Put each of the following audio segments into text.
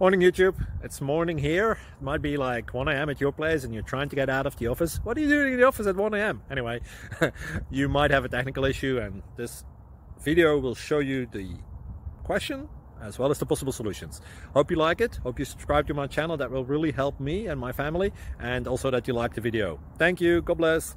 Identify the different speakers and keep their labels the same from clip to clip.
Speaker 1: Morning YouTube, it's morning here. It might be like 1 a.m. at your place and you're trying to get out of the office. What are you doing in the office at 1 a.m? Anyway, you might have a technical issue and this video will show you the question as well as the possible solutions. Hope you like it, hope you subscribe to my channel. That will really help me and my family, and also that you like the video. Thank you, God bless.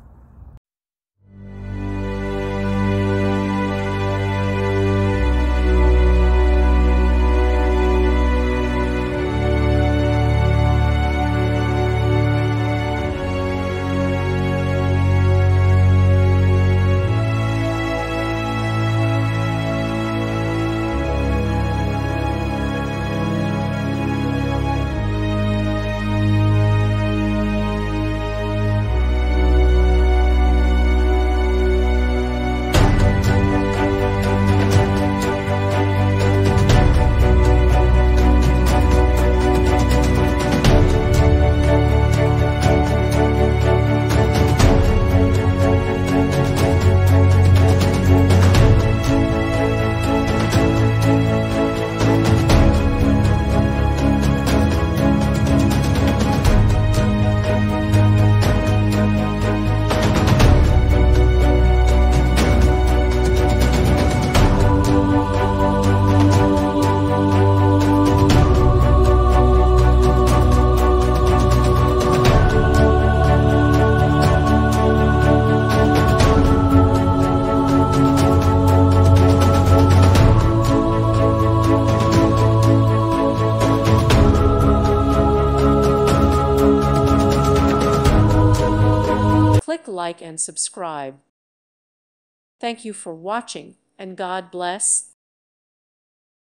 Speaker 2: Click like and subscribe. Thank you for watching, and God bless.